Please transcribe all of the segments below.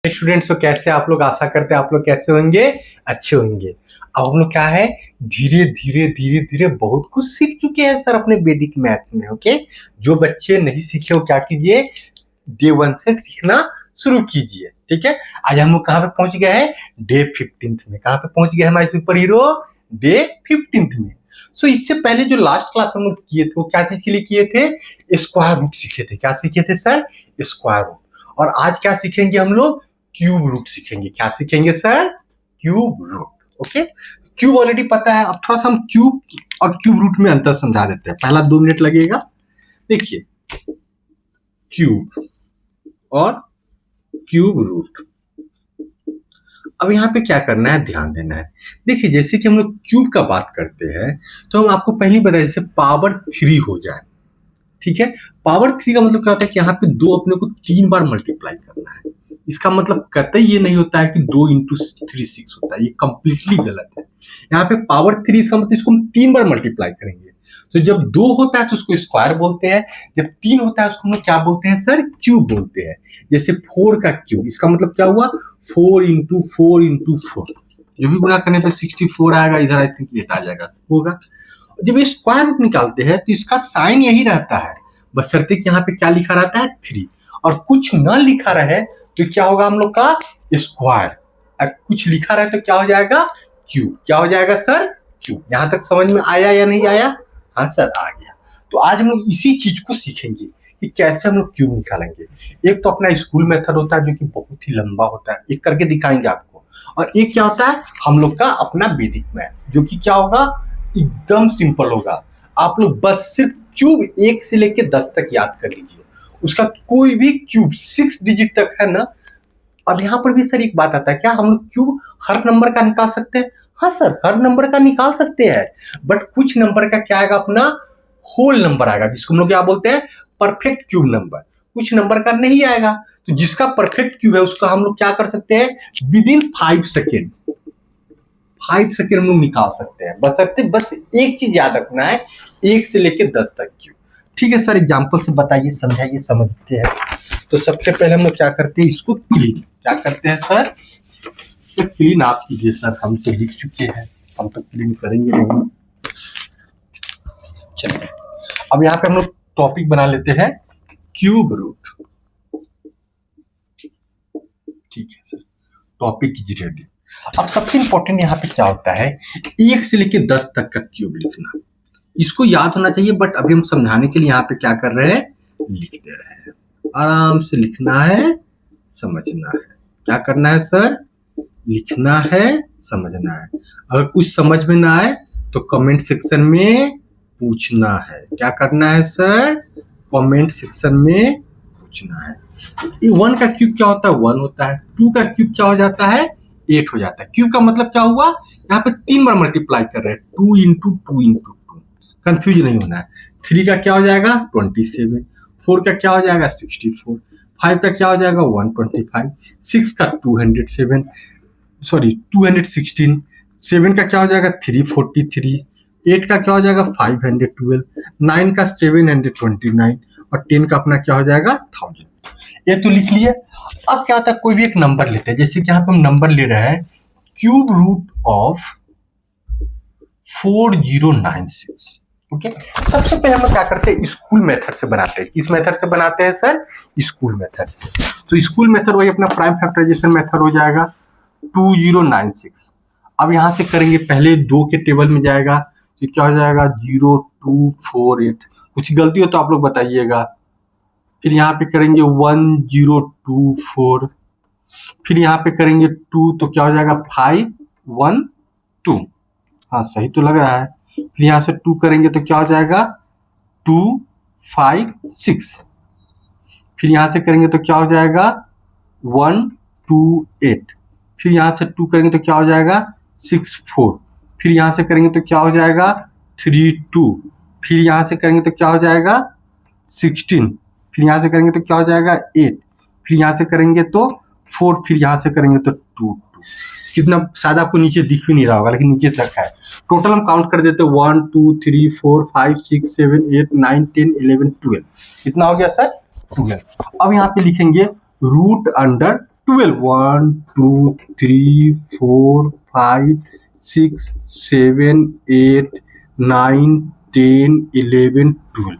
Students तो कैसे आप लोग, आशा करते हैं आप लोग कैसे होंगे, अच्छे होंगे। अब हम लोग क्या है, धीरे धीरे धीरे धीरे बहुत कुछ सीख चुके हैं सर अपने वैदिक मैथ्स में। ओके, जो बच्चे नहीं सीखे वो क्या कीजिए, डे 1 से सीखना शुरू कीजिए। ठीक है, आज हम लोग कहाँ पे पहुंच गए हैं, डे 15 में। कहाँ पे पहुंच गए हमारे सुपर हीरो, डे 15 में। सो इससे पहले जो लास्ट क्लास हम लोग किए थे वो क्या चीज के लिए किए थे, स्क्वायर रूट सीखे थे। क्या सीखे थे सर, स्क्वायर रूट। और आज क्या सीखेंगे हम लोग, क्यूब रूट सीखेंगे। क्या सीखेंगे sir, cube root. Okay, cube already पता है, अब थोड़ा सा हम क्यूब और क्यूब रूट में अंतर समझा देते हैं। पहला 2 मिनट लगेगा। देखिए, क्यूब और क्यूब रूट। अब यहाँ पे क्या करना है, ध्यान देना है। देखिए, जैसे कि हम लोग क्यूब का बात करते हैं तो हम आपको पहले बताया, जैसे पावर 3 हो जाए। ठीक है, पावर 3 का मतलब क्या होता है कि यहाँ पे 2 अपने को 3 बार मल्टीप्लाई करना है। इसका मतलब कतई ये नहीं होता है कि 2 इंटू 3 6 होता है, ये कंप्लीटली गलत है। यहाँ पे पावर 3 इसका मतलब इसको हम 3 बार मल्टीप्लाई करेंगे। तो जब 2 होता है तो उसको स्क्वायर बोलते हैं, जब 3 होता है उसको हम क्या बोलते हैं सर, क्यूब बोलते हैं। जैसे 4 का क्यूब, इसका मतलब क्या हुआ, 4 इंटू 4 इंटू 4। जो भी गुणा करने पे 64 आएगा, इधर आई थिंक 8 आ जाएगा, होगा। जब ये स्क्वायर रूट निकालते हैं तो इसका साइन यही रहता है, बशर्ते कि यहाँ पे क्या लिखा रहता है, 3। और कुछ न लिखा रहे तो क्या होगा हम लोग का, स्क्वायर। और कुछ लिखा रहे तो क्या हो जाएगा, क्यूब। क्या हो जाएगा सर, क्यूब। यहां तक समझ में आया या नहीं आया, हाँ सर आ गया। तो आज हम लोग इसी चीज को सीखेंगे कि कैसे हम लोग क्यूब निकालेंगे। एक तो अपना स्कूल मेथड होता है जो कि बहुत ही लंबा होता है, एक करके दिखाएंगे आपको। और एक क्या होता है हम लोग का अपना वैदिक मैथ्स, जो कि क्या होगा, एकदम सिंपल होगा। आप लोग बस सिर्फ क्यूब 1 से लेके 10 तक याद कर लीजिए। उसका कोई भी क्यूब 6 डिजिट तक है ना। अब यहाँ पर भी सर एक बात आता है, क्या हम लोग क्यूब हर नंबर का निकाल सकते हैं? हाँ सर, हर नंबर का निकाल सकते हैं, बट कुछ नंबर का क्या आएगा, अपना होल नंबर आएगा, जिसको हम लोग क्या बोलते हैं, परफेक्ट क्यूब नंबर। कुछ नंबर का नहीं आएगा, तो जिसका परफेक्ट क्यूब है उसका हम लोग क्या कर सकते हैं, विद इन 5 सेकेंड 5 सेकेंड हम लोग निकाल सकते हैं। बस एक चीज याद रखना है, 1 से लेके 10 तक क्यूब। ठीक है सर, एग्जाम्पल से बताइए, समझाइए, समझते हैं। तो सबसे पहले हम लोग क्या करते हैं, इसको क्लीन। क्या करते हैं सर, तो क्लीन आप कीजिए सर, हम तो लिख चुके हैं, हम तो क्लीन करेंगे नहीं। चलिए, अब यहाँ पे हम लोग टॉपिक बना लेते हैं, क्यूब रूट। ठीक है सर, टॉपिक इज रेडी। अब सबसे इंपॉर्टेंट यहाँ पे क्या होता है, 1 से लेके 10 तक का क्यूब लिखना। इसको याद होना चाहिए, बट अभी हम समझाने के लिए यहाँ पे क्या कर रहे हैं, लिख दे रहे हैं। आराम से लिखना है, समझना है। क्या करना है सर, लिखना है, समझना है। अगर कुछ समझ में ना आए तो कमेंट सेक्शन में पूछना है। क्या करना है सर, कमेंट सेक्शन में पूछना है। 1 का क्यूब क्या होता है, 1 होता है। 2 का क्यूब क्या हो जाता है, 8 हो जाता है। क्यूब का मतलब क्या हुआ, यहाँ पे 3 बार मल्टीप्लाई कर रहे हैं, 2 इंटू 2 इंटू 2। कंफ्यूज नहीं होना है। 3 का क्या हो जाएगा, 27। 4 का क्या हो जाएगा, 64। 5 का क्या हो जाएगा, 125। 6 का 216। 7 का क्या हो जाएगा, 343। 8 का क्या हो जाएगा, 512। 9 का 729। और 10 का अपना क्या हो जाएगा, 1000। ये तो लिख लिए। अब क्या होता है, कोई भी एक नंबर लेते हैं, जैसे कि यहाँ पे हम नंबर ले रहे हैं, क्यूब रूट ऑफ 4096। ओके, सबसे पहले हम क्या करते हैं, स्कूल मेथड से बनाते हैं। किस मेथड से बनाते हैं सर, स्कूल मेथड। तो स्कूल मेथड वही अपना प्राइम फैक्टराइजेशन मेथड हो जाएगा, 2096। अब यहां से करेंगे, पहले 2 के टेबल में जाएगा तो क्या हो जाएगा, 0248। कुछ गलती हो तो आप लोग बताइएगा। फिर यहाँ पे करेंगे 1024। फिर यहाँ पे करेंगे 2 तो क्या हो जाएगा, 512। हाँ सही तो लग रहा है। फिर यहाँ से 2 करेंगे तो क्या हो जाएगा, 256। फिर यहाँ से करेंगे तो क्या हो जाएगा, 128। फिर यहाँ से 2 करेंगे तो क्या हो जाएगा, 64। फिर यहाँ से करेंगे तो क्या हो जाएगा, 32। फिर यहाँ से करेंगे तो क्या हो जाएगा, 16। फिर यहाँ से करेंगे तो क्या हो जाएगा, 8। फिर यहाँ से करेंगे तो 4। फिर यहाँ से करेंगे तो 2। कितना शायद आपको नीचे दिख भी नहीं रहा होगा, लेकिन नीचे तक है। टोटल हम काउंट कर देते हैं, 1 2 3 4 5 6 7 8 9 10 11 12। कितना हो गया सर, 12। अब यहाँ पे लिखेंगे रूट अंडर 12 1 2 3 4 5 6 7 8 9 10 11 12।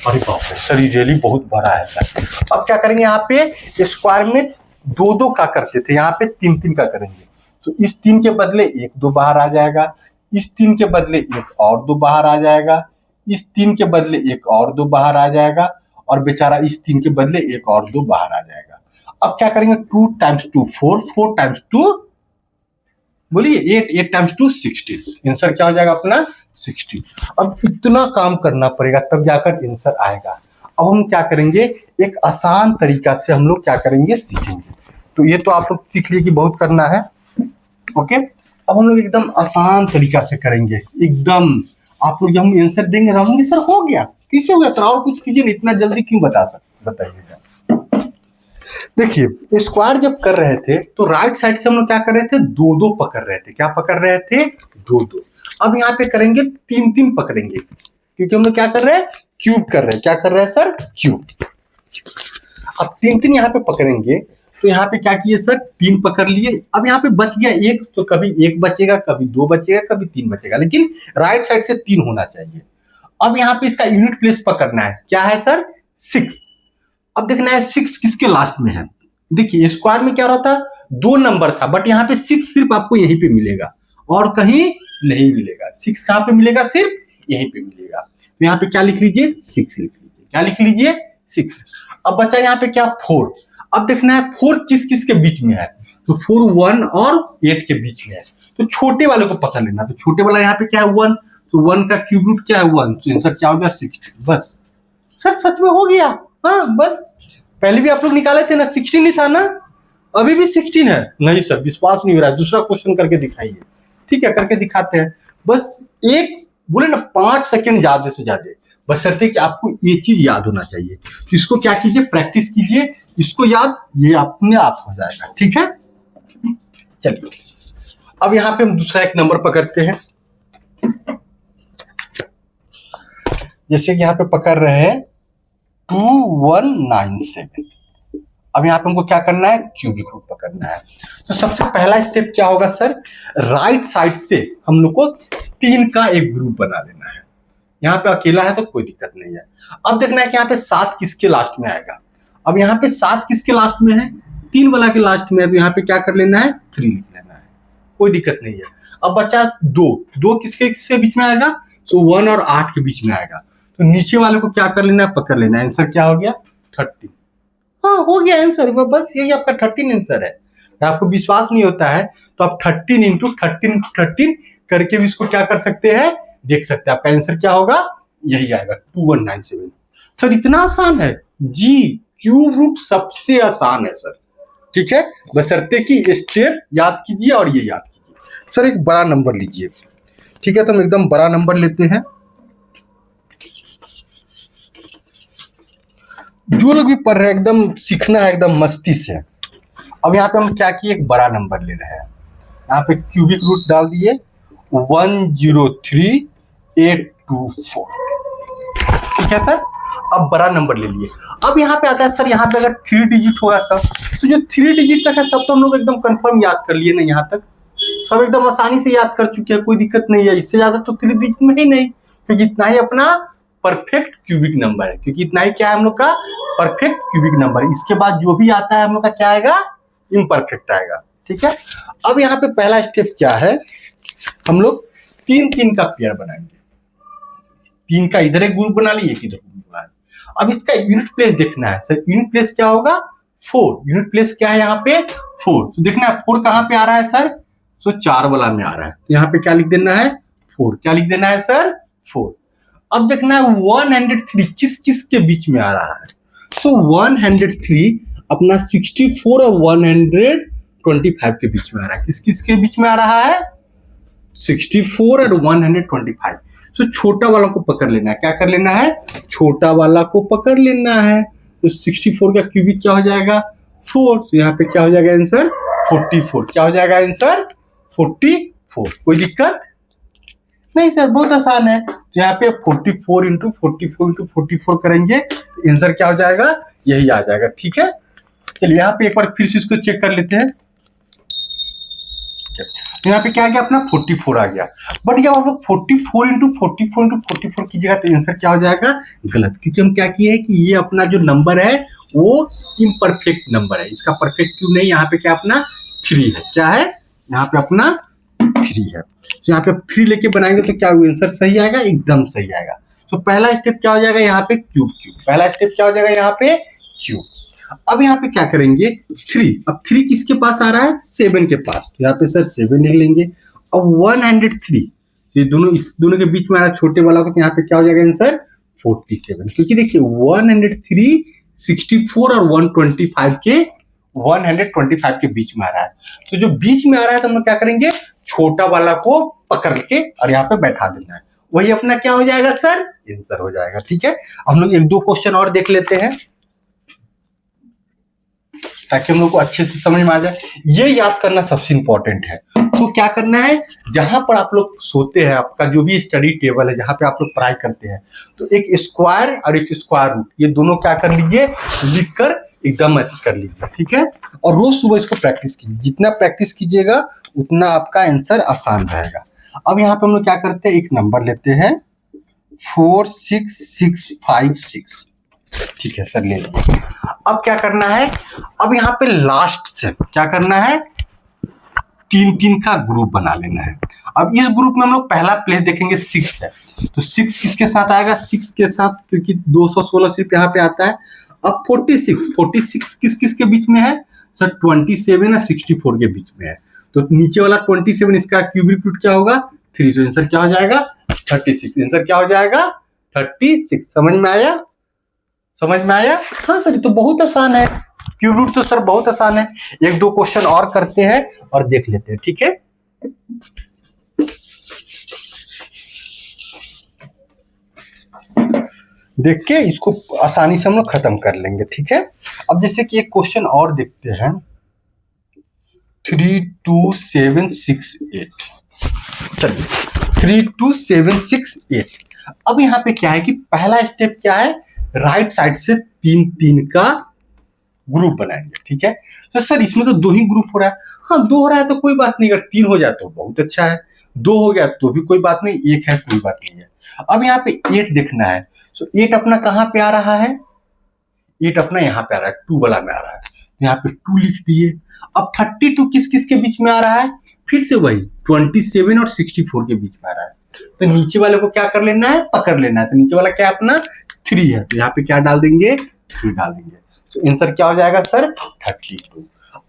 अरे बाप रे सर, ये रियली बहुत बड़ा है सर। अब क्या करेंगे, यहाँ पे स्क्वायर में दो दो का करते थे, यहाँ पे तीन तीन का करेंगे। तो इस तीन के बदले एक दो बाहर आ जाएगा, इस तीन के बदले एक और दो बाहर आ जाएगा, इस तीन के बदले एक और दो बाहर आ जाएगा, और बेचारा इस तीन के बदले एक और दो बाहर आ जाएगा। अब क्या करेंगे, 2 टाइम्स 2 4, 4 टाइम्स 2 बोलिए 8, 8 टाइम्स 2 16। आंसर क्या हो जाएगा अपना 16। अब इतना काम करना पड़ेगा तब जाकर आंसर आएगा। अब हम क्या करेंगे, एक आसान तरीका से हम लोग क्या करेंगे, सीखेंगे। तो ये तो आप लोग सीख लिए कि बहुत करना है, ओके। अब हम लोग एकदम आसान तरीका से करेंगे, एकदम आप लोग जब हम आंसर देंगे तो हम सर हो गया, कैसे हो गया सर, और कुछ कीजिए, इतना जल्दी क्यों बताइएगा। देखिए स्क्वायर जब कर रहे थे तो राइट साइड से हम लोग क्या कर रहे थे, दो दो पकड़ रहे थे। क्या पकड़ रहे थे, दो दो। अब यहाँ पे करेंगे तीन तीन पकड़ेंगे, क्योंकि हम लोग क्या कर रहे हैं, क्यूब कर रहे हैं। क्या कर रहे हैं सर, क्यूब। अब तीन तीन यहाँ पे पकड़ेंगे, तो यहाँ पे क्या किए सर, तीन पकड़ लिए। अब यहाँ पे बच गया एक, तो कभी एक बचेगा, कभी दो बचेगा, कभी तीन बचेगा, लेकिन राइट साइड से तीन होना चाहिए। अब यहाँ पे इसका यूनिट प्लेस पकड़ना है, क्या है सर, 6। अब देखना है 6 किसके लास्ट में है। देखिए स्क्वायर में क्या रहता, दो नंबर था, बट यहाँ पे 6 सिर्फ आपको यहीं पे मिलेगा और कहीं नहीं मिलेगा। 6 कहाँ पे मिलेगा, सिर्फ यहीं पे मिलेगा। तो यहाँ पे क्या लिख लीजिए, 6 लिख लीजिए। क्या लिख लीजिए, 6। अब बचा यहाँ पे क्या, 4। अब देखना है 4 किस किस के बीच में है, तो 4 1 और 8 के बीच में है। तो छोटे वाले को पकड़ लेना, तो छोटे वाला यहाँ पे क्या है, 1। तो 1 का क्यूब रूट क्या है, 1। तो आंसर क्या हो गया, 16। बस सर सच में हो गया, हाँ बस। पहले भी आप लोग निकाले थे ना, 16 ही था ना, अभी भी 16 है। नहीं सर विश्वास नहीं हो रहा है, दूसरा क्वेश्चन करके दिखाइए। ठीक है करके दिखाते हैं, बस एक बोले ना 5 सेकंड ज्यादा से ज्यादा, बशर्ते कि आपको ये चीज याद होना चाहिए। तो इसको क्या कीजिए, प्रैक्टिस कीजिए, इसको याद, ये अपने आप हो जाएगा। ठीक है चलिए, अब यहाँ पे हम दूसरा एक नंबर पकड़ते हैं। जैसे कि यहाँ पे पकड़ रहे हैं 2197। अब यहाँ पे हमको क्या करना है, क्यूबिक रूट पकड़ना है। तो सबसे पहला स्टेप क्या होगा सर, राइट साइड से हम लोग को 3 का एक ग्रुप बना लेना है। यहाँ पे अकेला है तो कोई दिक्कत नहीं है। अब देखना है कि यहाँ पे 7 किसके लास्ट में आएगा। अब यहाँ पे 7 किसके लास्ट में है, 3 वाला के लास्ट में है, तो यहाँ पे क्या कर लेना है, 3 लिख लेना है, कोई दिक्कत नहीं है। अब बचा 2 किसके बीच में आएगा, तो 1 और 8 के बीच में आएगा। तो नीचे वाले को क्या कर लेना है, पकड़ लेना है। आंसर क्या हो गया, 30। हाँ हो गया आंसर, बस यही आपका 13 आंसर है। आपको विश्वास नहीं होता है तो आप 13 इंटू 13 करके भी इसको क्या कर सकते हैं, देख सकते हैं। आपका आंसर क्या होगा, यही आएगा 2197। सर इतना आसान है जी, क्यूब रूट सबसे आसान है सर। ठीक है, बशर्ते कि स्टेप याद कीजिए और ये याद कीजिए। सर एक बड़ा नंबर लीजिए। ठीक है, तो हम एकदम बड़ा नंबर लेते हैं। जो लोग भी पढ़ रहे हैं एकदम सीखना है, एकदम मस्ती से। अब यहाँ पे हम क्या किए, एक बड़ा नंबर ले रहे हैं। यहाँ पे क्यूबिक रूट डाल दिए 103824। ठीक है सर, अब बड़ा नंबर ले लिए। अब यहाँ पे आता है सर, यहाँ पे अगर 3 डिजिट होगा तब, तो जो 3 डिजिट तक है सब तो हम लोग एकदम कंफर्म याद कर लिए ना, यहाँ तक सब एकदम आसानी से याद कर चुके हैं, कोई दिक्कत नहीं है। इससे ज्यादा तो 3 डिजिट में ही नहीं, क्योंकि इतना ही अपना परफेक्ट क्यूबिक नंबर है, क्योंकि इतना ही क्या है हम लोग का, परफेक्ट क्यूबिक नंबर। इसके बाद जो भी आता है हम लोग का क्या आएगा, इम्परफेक्ट आएगा। ठीक है, अब यहाँ पे पहला स्टेप क्या है, हम लोग 3 का पेयर बनाएंगे। 3 का इधर एक ग्रुप बना लिए, इधर ग्रुप बना लिए। अब इसका यूनिट प्लेस देखना है सर, यूनिट प्लेस क्या होगा, 4। यूनिट प्लेस क्या है यहाँ पे, 4। तो देखना है 4 कहाँ पे आ रहा है सर, तो 4 वाला में आ रहा है, तो यहाँ पे क्या लिख देना है, 4। क्या लिख देना है सर, 4। अब देखना है 103 किस किस के बीच में आ रहा है, तो 103 अपना 64 और 125 के बीच में आ रहा है। किस किस के बीच में आ रहा है, 64 और 125। तो छोटा वाला को पकड़ लेना है। क्या कर लेना है, छोटा वाला को पकड़ लेना है। तो 64 का क्यूबिक क्या हो जाएगा, 4। तो यहाँ पे क्या हो जाएगा आंसर, 44। क्या हो जाएगा आंसर, 44। कोई दिक्कत नहीं सर, बहुत आसान है। तो यहाँ पे 44 इंटू 44 इंटू 44 करेंगे, तो आंसर क्या हो जाएगा, यही आ जाएगा। ठीक है, चलिए यहाँ पे एक बार फिर से इसको चेक कर लेते हैं। तो यहाँ पे क्या आ गया अपना 44 आ गया, बट जब आप लोग 44 इंटू 44 इंटू 44 कीजिएगा तो आंसर क्या हो जाएगा, गलत, क्योंकि हम क्या किए हैं कि ये अपना जो नंबर है वो इम्परफेक्ट नंबर है, इसका परफेक्ट क्यूब नहीं, यहाँ पे क्या अपना 3 है, क्या है यहाँ पे अपना 3 है। तो यहाँ पे 3 लेके बनाएंगे तो क्या आंसर सही आएगा, एकदम सही आएगा। तो पहला स्टेप क्या हो जाएगा यहाँ पे क्यूब, पहला स्टेप क्या हो जाएगा यहाँ पे क्यूब। अब यहाँ पे क्या करेंगे 3, अब 3 किसके पास आ रहा है, 7 के पास, तो यहाँ पे सर 7 लिख लेंगे। अब 103, ये दोनों इस दोनों के बीच में आ रहा है छोटे वाला को, तो यहाँ पे क्या हो जाएगा आंसर 47, क्योंकि देखिए 103, 64 और 125 के बीच में आ रहा है। तो जो बीच में आ रहा है तो हम लोग क्या करेंगे, छोटा वाला को पकड़ के और यहाँ पे बैठा देना है, वही अपना क्या हो जाएगा सर, आंसर हो जाएगा। ठीक है, हम लोग 1-2 क्वेश्चन और देख लेते हैं ताकि हम लोग को अच्छे से समझ में आ जाए। ये याद करना सबसे इंपॉर्टेंट है। तो क्या करना है, जहां पर आप लोग सोते हैं, आपका जो भी स्टडी टेबल है जहां पे आप लोग पढ़ाई करते हैं, तो एक स्क्वायर और एक स्क्वायर रूट, ये दोनों क्या कर लीजिए, लिख कर एकदम अच्छी कर लीजिए। ठीक है, और रोज सुबह इसको प्रैक्टिस कीजिए, जितना प्रैक्टिस कीजिएगा उतना आपका आंसर आसान रहेगा। अब यहाँ पे हम लोग क्या करते हैं, एक नंबर लेते हैं 46656। ठीक है सर, ले लीजिए। अब क्या करना है, अब यहाँ पे लास्ट से क्या करना है, 3-3 का ग्रुप बना लेना है। अब इस ग्रुप में हम लोग पहला प्लेस देखेंगे 6 है, तो 6 किसके साथ आएगा, 6 के साथ, क्योंकि 216 सिर्फ यहाँ पे आता है। अब 46 किस किस के बीच में है सर, 27 और 64 के बीच में है, तो नीचे वाला 27 इसका क्यूबिक रूट क्या होगा 3, तो आंसर क्या हो जाएगा 36, आंसर क्या हो जाएगा 36। समझ में आया, समझ में आया। हाँ सर, तो बहुत आसान है, क्यूब रूट तो सर बहुत आसान है। 1-2 क्वेश्चन और करते हैं और देख लेते हैं। ठीक है, देख के इसको आसानी से हम लोग खत्म कर लेंगे। ठीक है, अब जैसे कि एक क्वेश्चन और देखते हैं 32768। चलिए 32768। अब यहाँ पे क्या है कि पहला स्टेप क्या है, राइट साइड से 3-3 का ग्रुप बनाएंगे। ठीक है, तो सर इसमें तो 2 ही ग्रुप हो रहा है। हाँ 2 हो रहा है तो कोई बात नहीं, अगर 3 हो जाए तो बहुत अच्छा है, 2 हो गया तो भी कोई बात नहीं, 1 है कोई बात नहीं है। अब यहाँ पे 8 देखना है, तो 8 अपना कहाँ पे आ रहा है, 8 अपना यहाँ पे आ रहा है, 2 वाला में आ रहा है, तो यहाँ पे 2 लिख दिए। अब 32 किस किस के बीच में आ रहा है, फिर से वही 27 और 64 के बीच में आ रहा है, तो नीचे वाले को क्या कर लेना है, पकड़ लेना है, तो नीचे वाला क्या अपना 3 है, तो यहाँ पे क्या डाल देंगे 3 डाल देंगे, तो आंसर क्या हो जाएगा सर 32।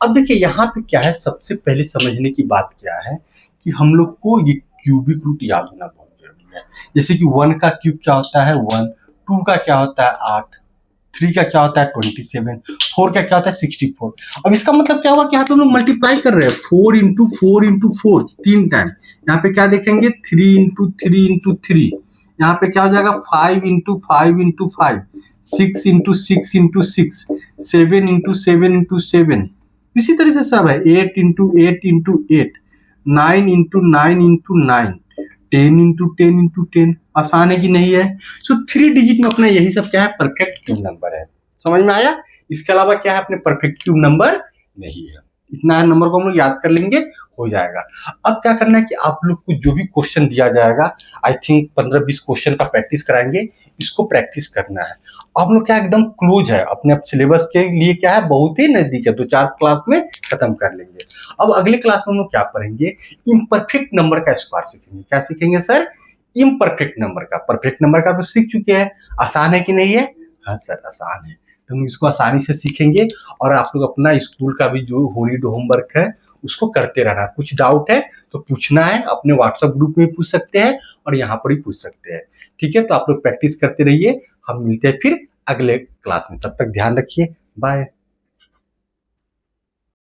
अब देखिए यहाँ पे क्या है, सबसे पहले समझने की बात क्या है कि हम लोग को ये क्यूबिक रूट याद होना बहुत जरूरी है। जैसे कि 1 का क्यूब क्या होता है 1, 2 का क्या होता है 8, 3 का क्या होता है 27, 4 का क्या होता है 64। अब इसका मतलब क्या हुआ कि यहाँ पे हम लोग मल्टीप्लाई कर रहे हैं 4 इंटू 4 इंटू 4 3 टाइम। यहाँ पे क्या देखेंगे 3 इंटू 3 इंटू 3, यहाँ पे क्या हो जाएगा 5 into 5 into 5, 6 into 6 into 6, 7 into 7 into 7, इसी तरह से सब है 8 into 8 into 8, 9 into 9 into 9, 10 into 10 into 10। आसान है कि नहीं है। सो 3 डिजिट में अपना यही सब क्या है, परफेक्ट क्यूब नंबर है। समझ में आया, इसके अलावा क्या है अपने परफेक्ट क्यूब नंबर नहीं है। इतना नंबर को हम लोग याद कर लेंगे, हो जाएगा। अब क्या करना है कि आप लोग को जो भी क्वेश्चन दिया जाएगा, आई थिंक 15-20 क्वेश्चन का प्रैक्टिस कराएंगे, इसको प्रैक्टिस करना है। आप लोग क्या एकदम क्लोज है अपने सिलेबस के लिए, क्या है बहुत ही नजदीक है, 2-4 क्लास में खत्म कर लेंगे। अब अगले क्लास में हम लोग क्या पढ़ेंगे, इम्परफेक्ट नंबर का स्क्वायर सीखेंगे। क्या सीखेंगे सर, इम्परफेक्ट नंबर का। परफेक्ट नंबर का तो सीख चुके हैं, आसान है कि नहीं है, हाँ सर आसान है, तो हम इसको आसानी से सीखेंगे। और आप लोग अपना स्कूल का भी जो होलीड होमवर्क है उसको करते रहना। कुछ डाउट है तो पूछना है, अपने व्हाट्सएप ग्रुप में पूछ सकते हैं और यहाँ पर ही पूछ सकते हैं। ठीक है, तो आप लोग प्रैक्टिस करते रहिए, हम मिलते हैं फिर अगले क्लास में, तब तक ध्यान रखिए, बाय।